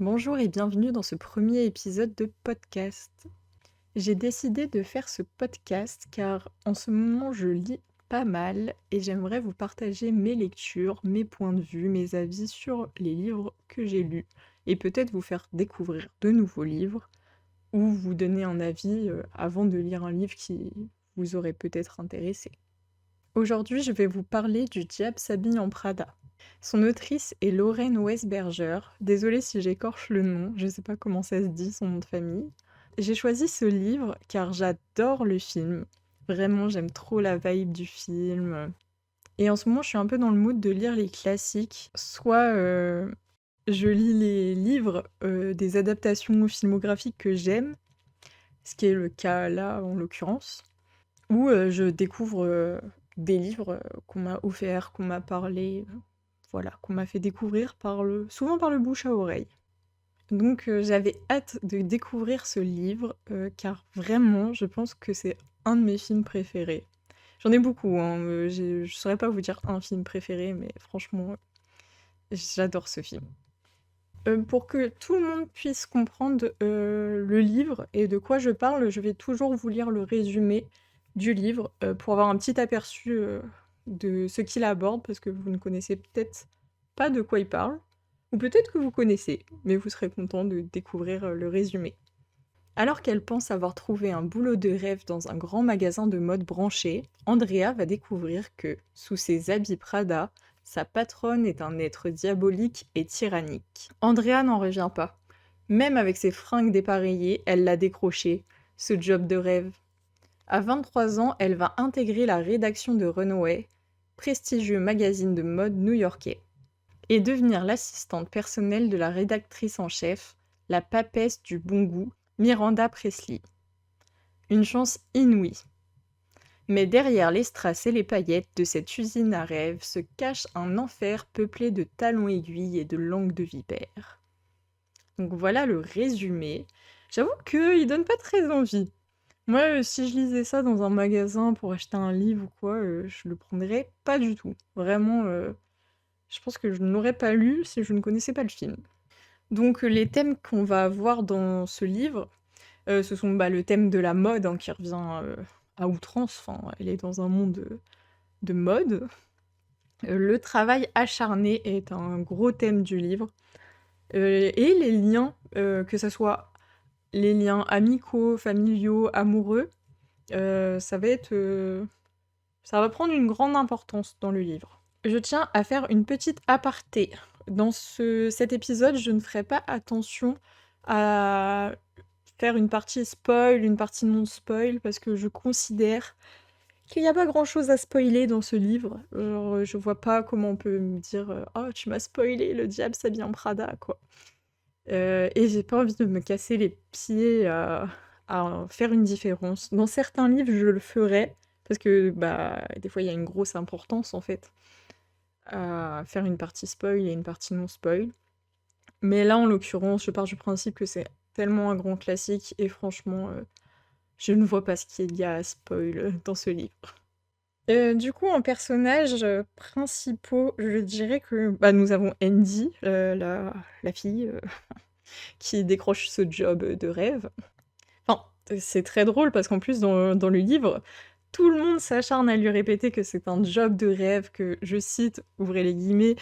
Bonjour et bienvenue dans ce premier épisode de podcast. J'ai décidé de faire ce podcast car en ce moment je lis pas mal et j'aimerais vous partager mes lectures, mes points de vue, mes avis sur les livres que j'ai lus et peut-être vous faire découvrir de nouveaux livres ou vous donner un avis avant de lire un livre qui vous aurait peut-être intéressé. Aujourd'hui, je vais vous parler du Diable s'habille en Prada. Son autrice est Lorraine Weisberger. Désolée si j'écorche le nom, je sais pas comment ça se dit son nom de famille. J'ai choisi ce livre car j'adore le film. Vraiment, j'aime trop la vibe du film. Et en ce moment, je suis un peu dans le mood de lire les classiques. Soit je lis les livres des adaptations filmographiques que j'aime, ce qui est le cas là en l'occurrence, ou je découvre des livres qu'on m'a offerts, qu'on m'a parlé, voilà, qu'on m'a fait découvrir souvent par le bouche à oreille. Donc j'avais hâte de découvrir ce livre, car vraiment, je pense que c'est un de mes films préférés. J'en ai beaucoup, hein, je saurais pas vous dire un film préféré, mais franchement, j'adore ce film. Pour que tout le monde puisse comprendre, le livre et de quoi je parle, je vais toujours vous lire le résumé du livre, pour avoir un petit aperçu, de ce qu'il aborde, parce que vous ne connaissez peut-être pas de quoi il parle, ou peut-être que vous connaissez, mais vous serez content de découvrir, le résumé. Alors qu'elle pense avoir trouvé un boulot de rêve dans un grand magasin de mode branché, Andrea va découvrir que, sous ses habits Prada, sa patronne est un être diabolique et tyrannique. Andrea n'en revient pas. Même avec ses fringues dépareillées, elle l'a décroché, ce job de rêve. À 23 ans, elle va intégrer la rédaction de Runway, prestigieux magazine de mode new-yorkais, et devenir l'assistante personnelle de la rédactrice en chef, la papesse du bon goût, Miranda Presley. Une chance inouïe. Mais derrière les strass et les paillettes de cette usine à rêves se cache un enfer peuplé de talons aiguilles et de langues de vipère. Donc voilà le résumé. J'avoue qu'il donne pas très envie. Moi, si je lisais ça dans un magasin pour acheter un livre ou quoi, je le prendrais pas du tout. Vraiment, je pense que je ne l'aurais pas lu si je ne connaissais pas le film. Donc les thèmes qu'on va avoir dans ce livre, ce sont, le thème de la mode, hein, qui revient, à outrance. Enfin, elle est dans un monde, de mode. Le travail acharné est un gros thème du livre, et les liens, que ça soit les liens amicaux, familiaux, amoureux, ça va être, ça va prendre une grande importance dans le livre. Je tiens à faire une petite aparté. Dans cet épisode, je ne ferai pas attention à faire une partie spoil, une partie non spoil, parce que je considère qu'il n'y a pas grand-chose à spoiler dans ce livre. Genre, je vois pas comment on peut me dire «Oh, tu m'as spoilé, le diable s'habille en Prada», quoi. Et j'ai pas envie de me casser les pieds à faire une différence. Dans certains livres, je le ferais, parce que, des fois, il y a une grosse importance, en fait, à faire une partie spoil et une partie non spoil. Mais là, en l'occurrence, je pars du principe que c'est tellement un grand classique et franchement, je ne vois pas ce qu'il y a à spoil dans ce livre. Du coup, en personnages principaux, je dirais que nous avons Andy, la fille qui décroche ce job de rêve. Enfin, c'est très drôle parce qu'en plus, dans le livre, tout le monde s'acharne à lui répéter que c'est un job de rêve, que, je cite, ouvrez les guillemets,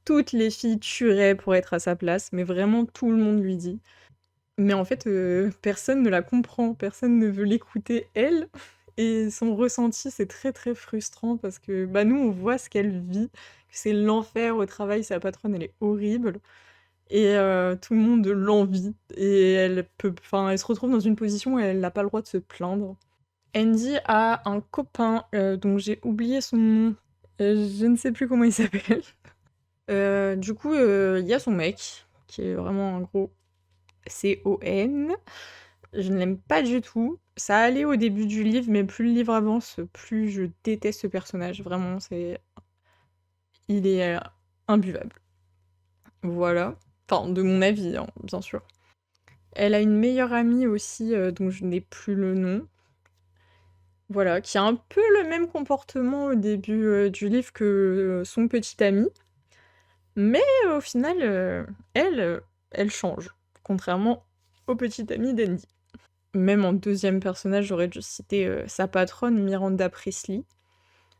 toutes les filles tueraient pour être à sa place, mais vraiment tout le monde lui dit. Mais en fait, personne ne la comprend, personne ne veut l'écouter elle, et son ressenti, c'est très, très frustrant parce que, nous, on voit ce qu'elle vit, que c'est l'enfer au travail, sa patronne, elle est horrible et tout le monde l'envie et elle se retrouve dans une position où elle n'a pas le droit de se plaindre. Andy a un copain, dont j'ai oublié son nom, je ne sais plus comment il s'appelle. Du coup, il y a son mec, qui est vraiment un gros CON. Je ne l'aime pas du tout. Ça allait au début du livre, mais plus le livre avance, plus je déteste ce personnage. Vraiment, il est imbuvable. Voilà. Enfin, de mon avis, hein, bien sûr. Elle a une meilleure amie aussi, dont je n'ai plus le nom. Voilà, qui a un peu le même comportement au début, du livre que, son petit ami. Mais au final, elle, elle change, contrairement au petit ami d'Andy. Même en deuxième personnage, j'aurais dû citer, sa patronne Miranda Priestly,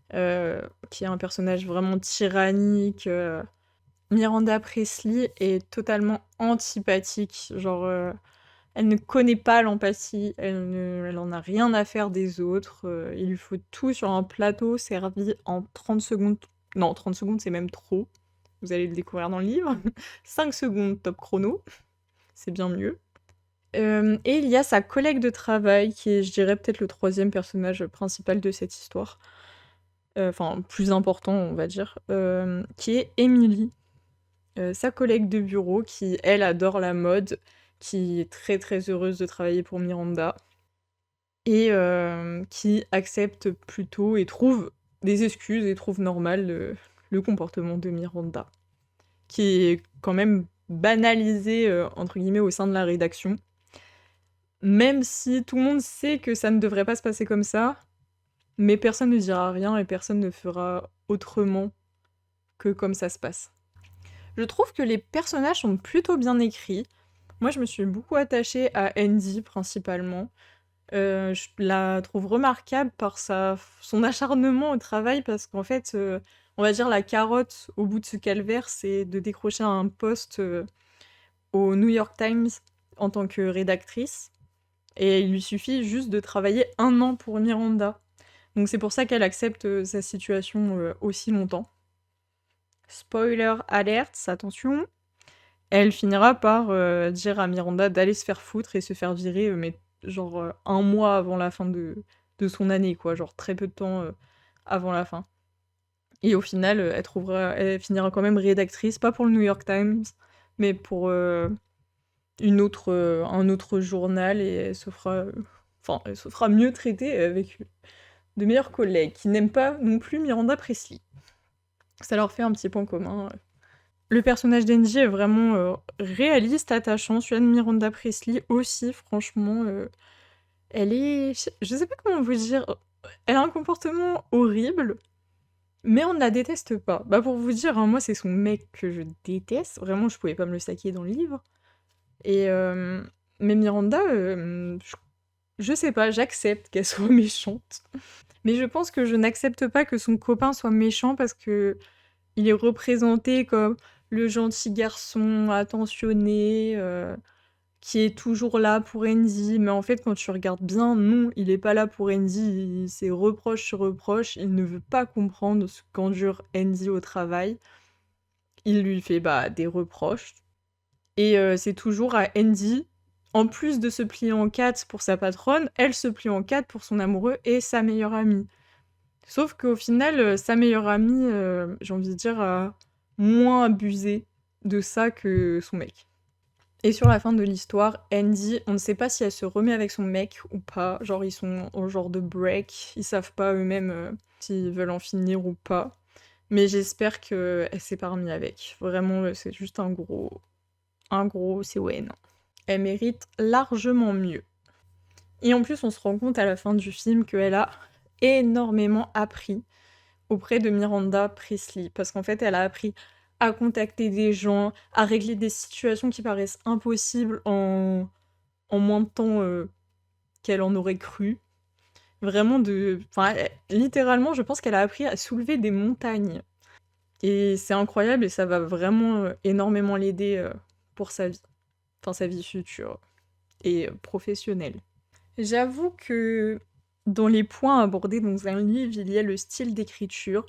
qui est un personnage vraiment tyrannique. Miranda Priestly est totalement antipathique, genre, elle ne connaît pas l'empathie, elle en a rien à faire des autres, il lui faut tout sur un plateau servi en 30 secondes. Non, 30 secondes, c'est même trop, vous allez le découvrir dans le livre. 5 secondes top chrono, c'est bien mieux. Et il y a sa collègue de travail qui est, je dirais, peut-être le troisième personnage principal de cette histoire, enfin plus important, on va dire, qui est Emily, sa collègue de bureau qui, elle, adore la mode, qui est très, très heureuse de travailler pour Miranda et qui accepte plutôt et trouve des excuses et trouve normal le comportement de Miranda, qui est quand même «banalisé» entre guillemets au sein de la rédaction. Même si tout le monde sait que ça ne devrait pas se passer comme ça, mais personne ne dira rien et personne ne fera autrement que comme ça se passe. Je trouve que les personnages sont plutôt bien écrits. Moi, je me suis beaucoup attachée à Andy, principalement. Je la trouve remarquable par son acharnement au travail parce qu'en fait, on va dire la carotte au bout de ce calvaire, c'est de décrocher un poste, au New York Times en tant que rédactrice. Et il lui suffit juste de travailler 1 an pour Miranda. Donc c'est pour ça qu'elle accepte sa situation aussi longtemps. Spoiler alert, attention. Elle finira par dire à Miranda d'aller se faire foutre et se faire virer, mais genre 1 mois avant la fin de son année, quoi. Genre très peu de temps avant la fin. Et au final, elle finira quand même rédactrice, pas pour le New York Times, mais pour un autre journal et elle se fera mieux traiter avec de meilleurs collègues qui n'aiment pas non plus Miranda Priestly. Ça leur fait un petit point commun. Le personnage d'Andy est vraiment réaliste, attachant. Celui de Miranda Priestly aussi, franchement. Elle est... Je sais pas comment vous dire. Elle a un comportement horrible, mais on ne la déteste pas. Bah pour vous dire, hein, moi c'est son mec que je déteste. Vraiment, je pouvais pas me le saquer dans le livre. Et mais Miranda, je sais pas, j'accepte qu'elle soit méchante. Mais je pense que je n'accepte pas que son copain soit méchant parce que il est représenté comme le gentil garçon attentionné, qui est toujours là pour Andy. Mais en fait, quand tu regardes bien, non, il est pas là pour Andy. C'est reproche sur reproche. Il ne veut pas comprendre ce qu'endure Andy au travail. Il lui fait des reproches. Et c'est toujours à Andy, en plus de se plier en quatre pour sa patronne, elle se plie en quatre pour son amoureux et sa meilleure amie. Sauf qu'au final, sa meilleure amie, j'ai envie de dire, a moins abusé de ça que son mec. Et sur la fin de l'histoire, Andy, on ne sait pas si elle se remet avec son mec ou pas. Genre, ils sont en genre de break, ils savent pas eux-mêmes s'ils veulent en finir ou pas. Mais j'espère qu'elle s'est pas remise avec. Vraiment, c'est juste un gros CON. Elle mérite largement mieux. Et en plus, on se rend compte à la fin du film qu'elle a énormément appris auprès de Miranda Priestly. Parce qu'en fait, elle a appris à contacter des gens, à régler des situations qui paraissent impossibles en moins de temps qu'elle en aurait cru. Vraiment littéralement, je pense qu'elle a appris à soulever des montagnes. Et c'est incroyable et ça va vraiment énormément l'aider pour sa vie. Enfin, sa vie future et professionnelle. J'avoue que dans les points abordés dans un livre, il y a le style d'écriture,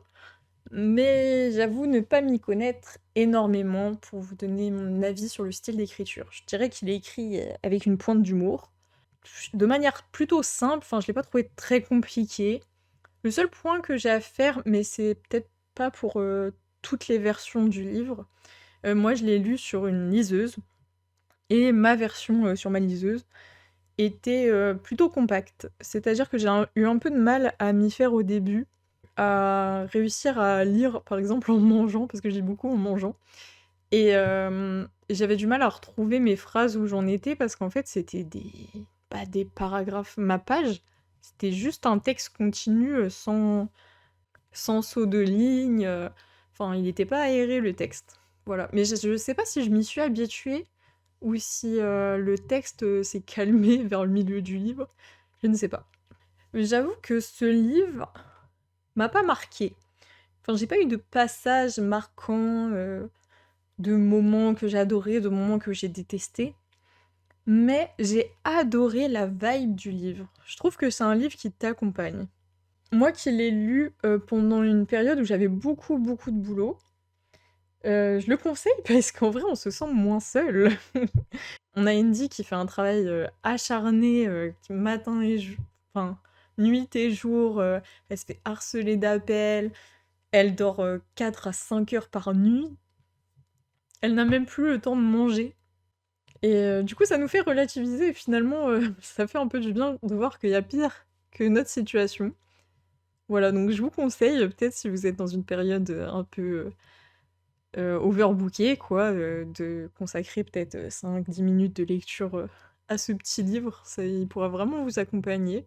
mais j'avoue ne pas m'y connaître énormément pour vous donner mon avis sur le style d'écriture. Je dirais qu'il est écrit avec une pointe d'humour, de manière plutôt simple, enfin je l'ai pas trouvé très compliqué. Le seul point que j'ai à faire, mais c'est peut-être pas pour toutes les versions du livre, moi je l'ai lu sur une liseuse, et ma version sur ma liseuse était plutôt compacte. C'est-à-dire que eu un peu de mal à m'y faire au début, à réussir à lire, par exemple, en mangeant, parce que je lis beaucoup en mangeant. Et j'avais du mal à retrouver mes phrases où j'en étais, parce qu'en fait, c'était pas des paragraphes. Ma page, c'était juste un texte continu sans saut de ligne. Enfin, il n'était pas aéré, le texte. Voilà. Mais je sais pas si je m'y suis habituée, ou si, le texte, s'est calmé vers le milieu du livre, je ne sais pas. Mais j'avoue que ce livre m'a pas marquée. Enfin, j'ai pas eu de passage marquant, de moments que j'ai adorés, de moments que j'ai détestés, mais j'ai adoré la vibe du livre. Je trouve que c'est un livre qui t'accompagne. Moi qui l'ai lu, pendant une période où j'avais beaucoup, beaucoup de boulot, je le conseille parce qu'en vrai, on se sent moins seul. On a Andy qui fait un travail, acharné, qui matin et enfin, nuit et jour, elle se fait harceler d'appels, elle dort, 4 à 5 heures par nuit. Elle n'a même plus le temps de manger et du coup, ça nous fait relativiser et finalement, ça fait un peu du bien de voir qu'il y a pire que notre situation. Voilà, donc je vous conseille, peut-être si vous êtes dans une période, un peu, overbookée quoi, de consacrer peut-être, 5-10 minutes de lecture, à ce petit livre. Ça il pourra vraiment vous accompagner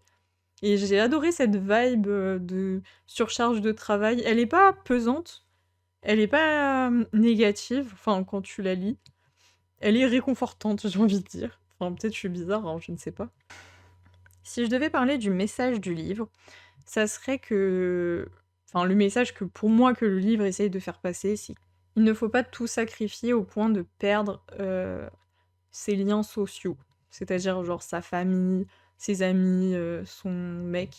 et j'ai adoré cette vibe, de surcharge de travail. Elle est pas pesante, elle est pas, négative, enfin quand tu la lis. Elle est réconfortante, j'ai envie de dire. Enfin peut-être je suis bizarre, hein, je ne sais pas. Si je devais parler du message du livre, ça serait que enfin le message que pour moi que le livre essaye de faire passer, c'est il ne faut pas tout sacrifier au point de perdre, ses liens sociaux. C'est-à-dire genre sa famille, ses amis, son mec,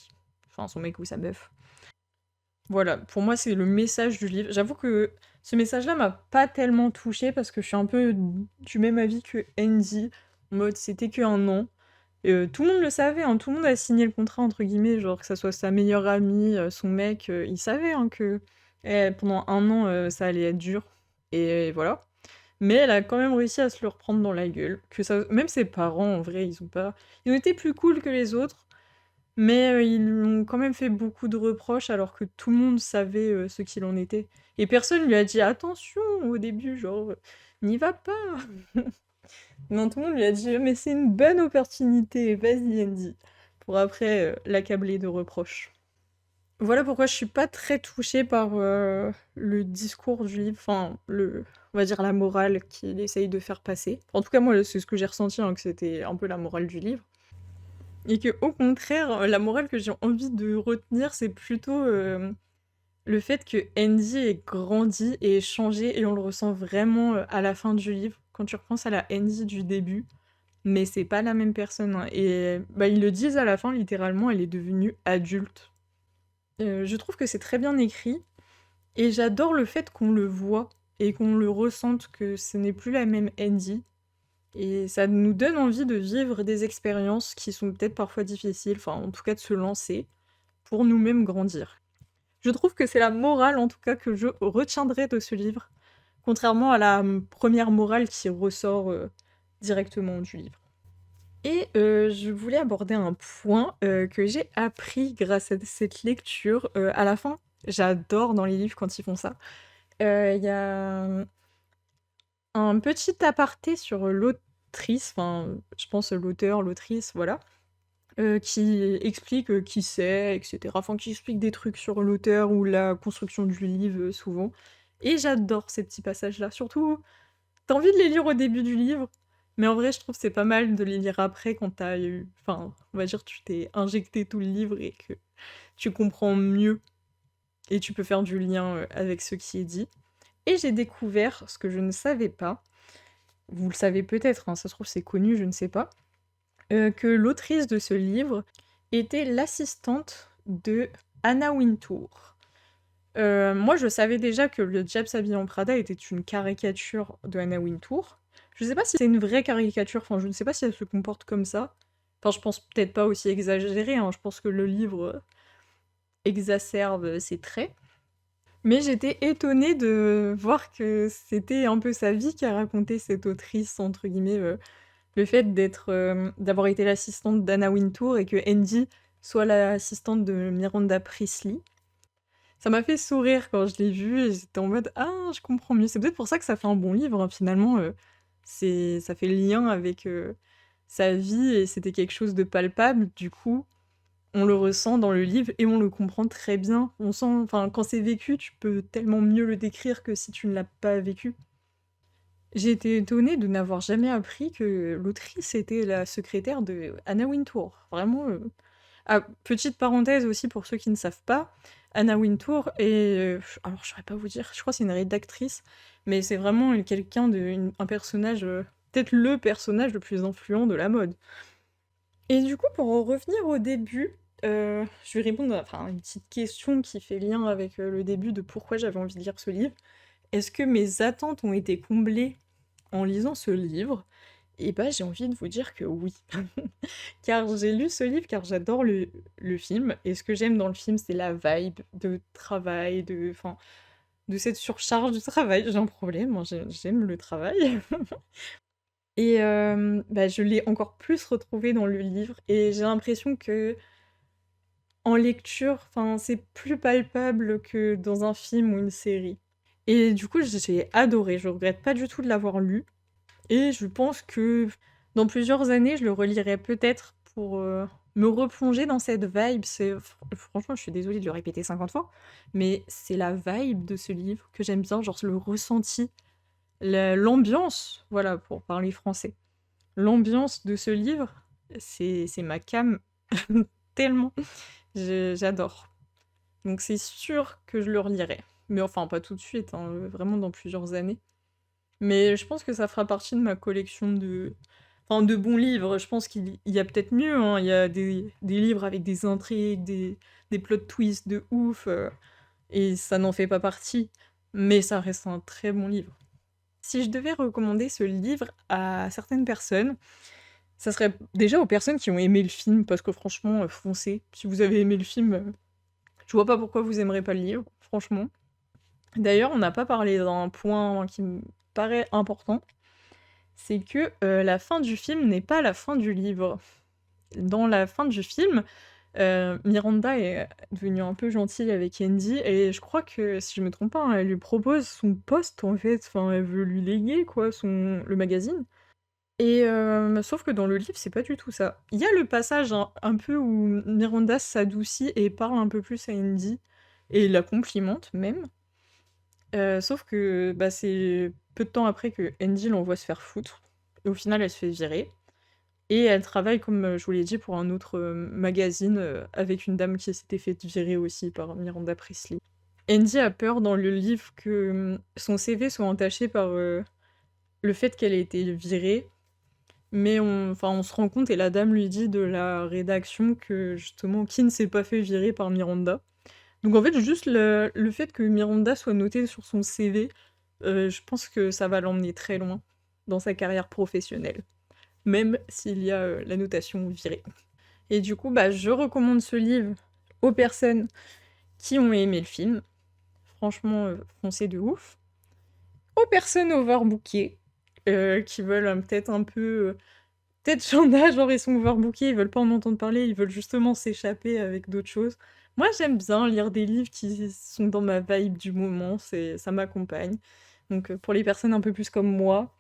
enfin son mec ou sa meuf. Voilà, pour moi c'est le message du livre. J'avoue que ce message-là m'a pas tellement touchée parce que je suis un peu du même avis que Andy, en mode c'était que 1 an. Tout le monde le savait, hein, tout le monde a signé le contrat entre guillemets, genre que ça soit sa meilleure amie, son mec, ils savaient, hein, que, pendant 1 an, ça allait être dur et voilà. Mais elle a quand même réussi à se le reprendre dans la gueule, que ça même ses parents en vrai, ils ont été plus cool que les autres, mais ils lui ont quand même fait beaucoup de reproches alors que tout le monde savait, ce qu'il en était et personne lui a dit: «Attention» au début, genre, «N'y va pas!» Non, tout le monde lui a dit: «Mais c'est une bonne opportunité, vas-y Andy», pour après, l'accabler de reproches. Voilà pourquoi je suis pas très touchée par, le discours du livre, enfin on va dire la morale qu'il essaye de faire passer. En tout cas moi, c'est ce que j'ai ressenti, hein, que c'était un peu la morale du livre et que au contraire, la morale que j'ai envie de retenir, c'est plutôt, le fait que Andy ait grandi et changé et on le ressent vraiment, à la fin du livre, quand tu repenses à la Andy du début. Mais c'est pas la même personne, hein et bah, ils le disent à la fin, littéralement, elle est devenue adulte. Je trouve que c'est très bien écrit et j'adore le fait qu'on le voit et qu'on le ressente, que ce n'est plus la même Andy et ça nous donne envie de vivre des expériences qui sont peut-être parfois difficiles, enfin, en tout cas de se lancer pour nous-mêmes grandir. Je trouve que c'est la morale, en tout cas, que je retiendrai de ce livre, contrairement à la, 1re morale qui ressort, directement du livre. Et je voulais aborder un point, que j'ai appris grâce à cette lecture, à la fin, j'adore dans les livres quand ils font ça. Il y a, un petit aparté sur, l'autrice, enfin, je pense l'auteur, l'autrice, voilà, qui explique, qui c'est et cetera. Enfin, qui explique des trucs sur l'auteur ou la construction du livre, souvent et j'adore ces petits passages-là. Surtout, t'as envie de les lire au début du livre, mais en vrai, je trouve que c'est pas mal de les lire après quand t'as eu enfin, on va dire, tu t'es injecté tout le livre et que tu comprends mieux et tu peux faire du lien, avec ce qui est dit et j'ai découvert ce que je ne savais pas, vous le savez peut-être, hein, ça se trouve c'est connu, je ne sais pas, que l'autrice de ce livre était l'assistante de Anna Wintour. Moi, je savais déjà que Le Diable s'habille en Prada était une caricature de Anna Wintour. Je sais pas si c'est une vraie caricature, enfin, je ne sais pas si elle se comporte comme ça. Enfin, je pense peut-être pas aussi exagéré, hein, je pense que le livre, exacerbe, ses traits. Mais j'étais étonnée de voir que c'était un peu sa vie qu'a raconté cette autrice, entre guillemets, le fait d'avoir été l'assistante d'Anna Wintour et que Andy soit l'assistante de Miranda Priestly. Ça m'a fait sourire quand je l'ai vu et j'étais en mode: «Ah, je comprends mieux». C'est peut-être pour ça que ça fait un bon livre, hein, finalement, ça fait le lien avec, sa vie et c'était quelque chose de palpable. Du coup, on le ressent dans le livre et on le comprend très bien. On sent enfin, quand c'est vécu, tu peux tellement mieux le décrire que si tu ne l'as pas vécu. J'ai été étonnée de n'avoir jamais appris que l'autrice était la secrétaire de Anna Wintour. Vraiment, ah, petite parenthèse aussi pour ceux qui ne savent pas, Anna Wintour est, alors je saurais pas vous dire, je crois que c'est une rédactrice, mais c'est vraiment quelqu'un un personnage, peut-être le personnage le plus influent de la mode. Et du coup, pour en revenir au début, je vais répondre à une petite question qui fait lien avec le début de pourquoi j'avais envie de lire ce livre. Est-ce que mes attentes ont été comblées en lisant ce livre? Et bah, j'ai envie de vous dire que oui. Car j'ai lu ce livre car j'adore le film, et ce que j'aime dans le film, c'est la vibe de travail, de cette surcharge de travail. J'ai un problème, moi j'aime le travail. Et bah, je l'ai encore plus retrouvé dans le livre, et j'ai l'impression que en lecture, enfin, c'est plus palpable que dans un film ou une série. Et du coup, j'ai adoré, je regrette pas du tout de l'avoir lu. Et je pense que dans plusieurs années, je le relirai peut-être pour me replonger dans cette vibe. Franchement, je suis désolée de le répéter 50 fois, mais c'est la vibe de ce livre que j'aime bien, genre le ressenti, l'ambiance, voilà, pour parler français. L'ambiance de ce livre, c'est ma came tellement. J'adore. Donc c'est sûr que je le relirai. Mais enfin, pas tout de suite, hein, vraiment dans plusieurs années. Mais je pense que ça fera partie de ma collection de bons livres. Je pense qu'il y a peut-être mieux, hein. Il y a des livres avec des intrigues, des plot twists de ouf, et ça n'en fait pas partie. Mais ça reste un très bon livre. Si je devais recommander ce livre à certaines personnes, ça serait déjà aux personnes qui ont aimé le film, parce que franchement, foncez. Si vous avez aimé le film, je vois pas pourquoi vous aimerez pas le livre, franchement. D'ailleurs, on n'a pas parlé d'un point qui me paraît important, c'est que la fin du film n'est pas la fin du livre. Dans la fin du film, Miranda est devenue un peu gentille avec Andy, et je crois que, si je me trompe pas, hein, elle lui propose son poste en fait, enfin elle veut lui léguer quoi, le magazine. Et sauf que dans le livre, c'est pas du tout ça. Il y a le passage un peu où Miranda s'adoucit et parle un peu plus à Andy, et la complimente même. Sauf que bah, c'est peu de temps après que Andy l'envoie se faire foutre. Et au final, elle se fait virer. Et elle travaille, comme je vous l'ai dit, pour un autre magazine avec une dame qui s'était fait virer aussi par Miranda Priestley. Andy a peur dans le livre que son CV soit entaché par le fait qu'elle ait été virée. Mais on se rend compte, et la dame lui dit de la rédaction que justement, qui ne s'est pas fait virer par Miranda. Donc en fait, juste le fait que Miranda soit notée sur son CV, je pense que ça va l'emmener très loin dans sa carrière professionnelle, même s'il y a la notation virée. Et du coup, bah, je recommande ce livre aux personnes qui ont aimé le film. Franchement, foncez de ouf. Aux personnes overbookées, qui veulent peut-être un peu... peut-être j'en ai, genre ils sont overbookés, ils veulent pas en entendre parler, ils veulent justement s'échapper avec d'autres choses. Moi, j'aime bien lire des livres qui sont dans ma vibe du moment, ça m'accompagne. Donc pour les personnes un peu plus comme moi,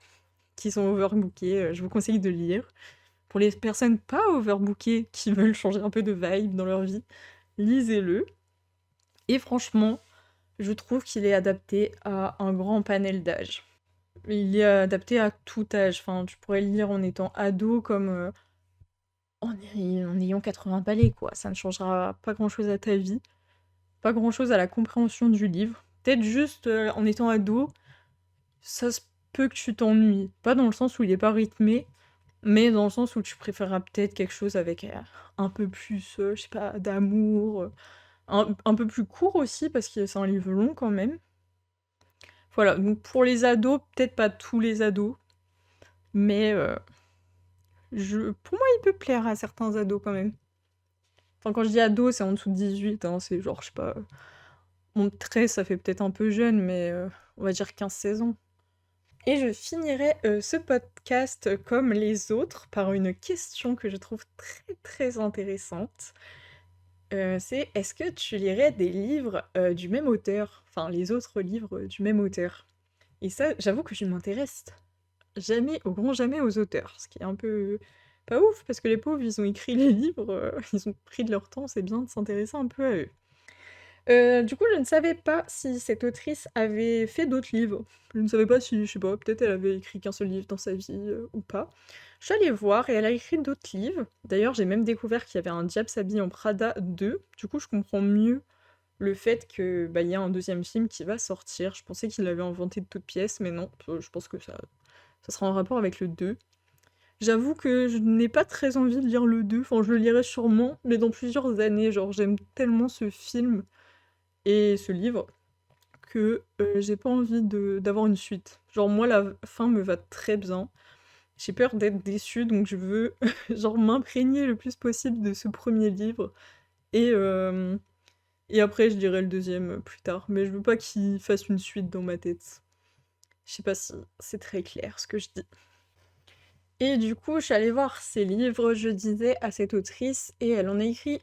qui sont overbookées, je vous conseille de lire. Pour les personnes pas overbookées, qui veulent changer un peu de vibe dans leur vie, lisez-le. Et franchement, je trouve qu'il est adapté à un grand panel d'âge. Il est adapté à tout âge. Enfin, tu pourrais le lire en étant ado comme en ayant 80 balais, quoi. Ça ne changera pas grand-chose à ta vie, pas grand-chose à la compréhension du livre. Peut-être juste en étant ado, ça se peut que tu t'ennuies. Pas dans le sens où il est pas rythmé, mais dans le sens où tu préféreras peut-être quelque chose avec un peu plus, je sais pas, d'amour, un peu plus court aussi, parce que c'est un livre long quand même. Voilà, donc pour les ados, peut-être pas tous les ados, mais pour moi, il peut plaire à certains ados quand même. Enfin, quand je dis ado, c'est en dessous de 18, hein, c'est genre, je sais pas, mon 13, ça fait peut-être un peu jeune, mais on va dire 15-16 ans. Et je finirai ce podcast comme les autres par une question que je trouve très très intéressante. C'est, est-ce que tu lirais des livres du même auteur? Enfin, les autres livres du même auteur. Et ça, j'avoue que je ne m'intéresse jamais, au grand jamais, aux auteurs. Ce qui est un peu pas ouf, parce que les pauvres, ils ont écrit les livres, ils ont pris de leur temps, c'est bien de s'intéresser un peu à eux. Du coup, je ne savais pas si cette autrice avait fait d'autres livres. Je ne savais pas si, je sais pas, peut-être elle avait écrit qu'un seul livre dans sa vie, ou pas. Je suis allée voir et elle a écrit d'autres livres. D'ailleurs, j'ai même découvert qu'il y avait un Diable s'habille en Prada 2. Du coup, je comprends mieux le fait que, bah, il y a un deuxième film qui va sortir. Je pensais qu'il l'avait inventé de toutes pièces, mais non, je pense que ça sera en rapport avec le 2. J'avoue que je n'ai pas très envie de lire le 2, enfin je le lirai sûrement, mais dans plusieurs années, genre j'aime tellement ce film et ce livre que j'ai pas envie d'avoir une suite. Genre moi la fin me va très bien. J'ai peur d'être déçue, donc je veux genre m'imprégner le plus possible de ce premier livre et, et après je dirai le deuxième plus tard. Mais je veux pas qu'il fasse une suite dans ma tête. Je sais pas si c'est très clair ce que je dis. Et du coup, je suis allée voir ses livres, je disais à cette autrice, et elle en a écrit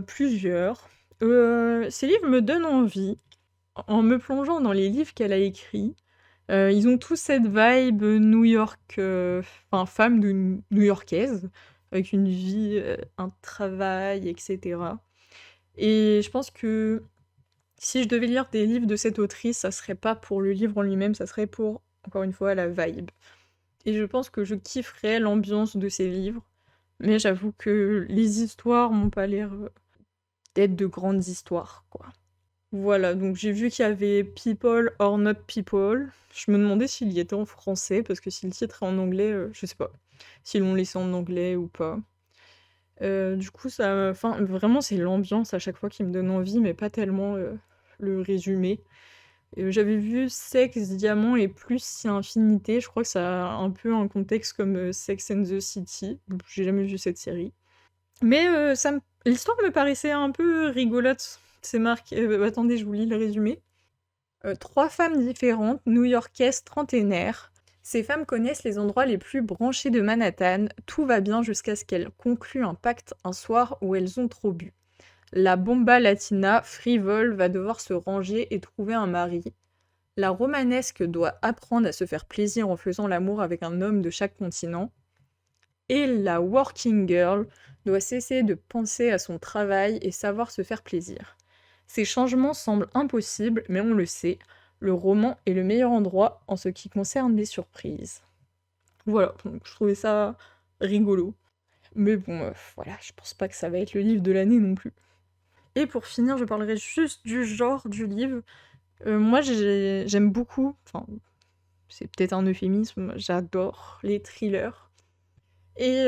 plusieurs. Ces livres me donnent envie, en me plongeant dans les livres qu'elle a écrits. Ils ont tous cette vibe New York, enfin femme new-yorkaise, avec une vie, un travail, etc. Et je pense que si je devais lire des livres de cette autrice, ça serait pas pour le livre en lui-même, ça serait pour, encore une fois, la vibe. Et je pense que je kifferais l'ambiance de ces livres, mais j'avoue que les histoires m'ont pas l'air d'être de grandes histoires, quoi. Voilà, donc j'ai vu qu'il y avait People or Not People. Je me demandais s'il y était en français, parce que si le titre est en anglais, je sais pas. S'ils l'ont laissé en anglais ou pas. Du coup, ça. Enfin, vraiment, c'est l'ambiance à chaque fois qui me donne envie, mais pas tellement le résumé. J'avais vu Sex, Diamant et Plus si Infinité. Je crois que ça a un peu un contexte comme Sex and the City. J'ai jamais vu cette série. Mais l'histoire me paraissait un peu rigolote. C'est marqué. Attendez, je vous lis le résumé. Trois femmes différentes, new-yorkaises trentenaires. Ces femmes connaissent les endroits les plus branchés de Manhattan. Tout va bien jusqu'à ce qu'elles concluent un pacte un soir où elles ont trop bu. La bomba latina, frivole, va devoir se ranger et trouver un mari. La romanesque doit apprendre à se faire plaisir en faisant l'amour avec un homme de chaque continent. Et la working girl doit cesser de penser à son travail et savoir se faire plaisir. Ces changements semblent impossibles, mais on le sait, le roman est le meilleur endroit en ce qui concerne les surprises. Voilà, donc je trouvais ça rigolo. Mais bon, voilà, je pense pas que ça va être le livre de l'année non plus. Et pour finir, je parlerai juste du genre du livre. Moi, j'aime beaucoup, enfin, c'est peut-être un euphémisme, j'adore les thrillers. Et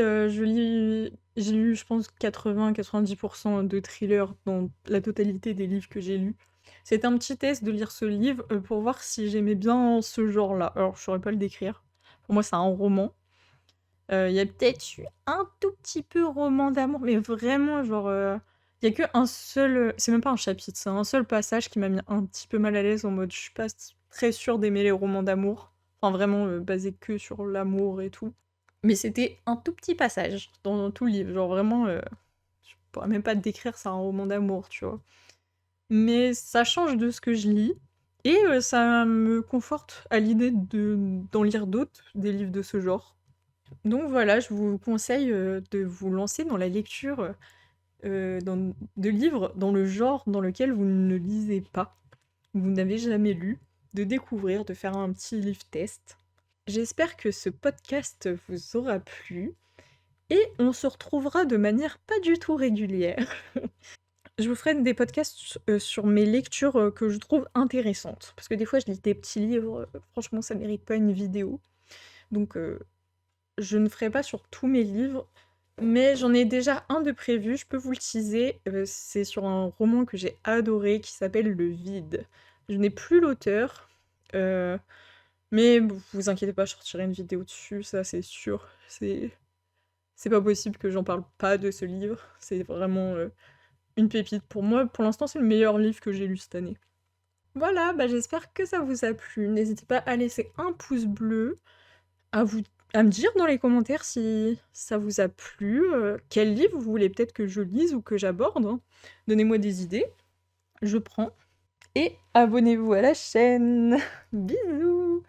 j'ai lu, je pense, 80-90% de thrillers dans la totalité des livres que j'ai lus. C'était un petit test de lire ce livre pour voir si j'aimais bien ce genre-là. Alors, je saurais pas le décrire. Pour moi, c'est un roman. Il y a peut-être eu un tout petit peu roman d'amour, mais vraiment, genre, il y a que un seul, c'est même pas un chapitre, c'est un seul passage qui m'a mis un petit peu mal à l'aise en mode je suis pas très sûre d'aimer les romans d'amour. Enfin, vraiment basé que sur l'amour et tout. Mais c'était un tout petit passage dans tout le livre. Genre vraiment, je pourrais même pas te décrire, c'est un roman d'amour, tu vois. Mais ça change de ce que je lis. Et ça me conforte à l'idée d'en lire d'autres, des livres de ce genre. Donc voilà, je vous conseille de vous lancer dans la lecture de livres dans le genre dans lequel vous ne lisez pas, vous n'avez jamais lu, de découvrir, de faire un petit livre test. J'espère que ce podcast vous aura plu et on se retrouvera de manière pas du tout régulière. Je vous ferai des podcasts sur mes lectures que je trouve intéressantes. Parce que des fois, je lis des petits livres, franchement, ça mérite pas une vidéo. Donc, je ne ferai pas sur tous mes livres, mais j'en ai déjà un de prévu, je peux vous le teaser. C'est sur un roman que j'ai adoré qui s'appelle Le Vide. Je n'ai plus l'auteur, mais vous inquiétez pas, je sortirai une vidéo dessus, ça c'est sûr. C'est pas possible que j'en parle pas de ce livre. C'est vraiment une pépite pour moi. Pour l'instant, c'est le meilleur livre que j'ai lu cette année. Voilà, bah j'espère que ça vous a plu. N'hésitez pas à laisser un pouce bleu, à vous à me dire dans les commentaires si ça vous a plu, quel livre vous voulez peut-être que je lise ou que j'aborde, hein. Donnez-moi des idées, je prends. Et abonnez-vous à la chaîne. Bisous!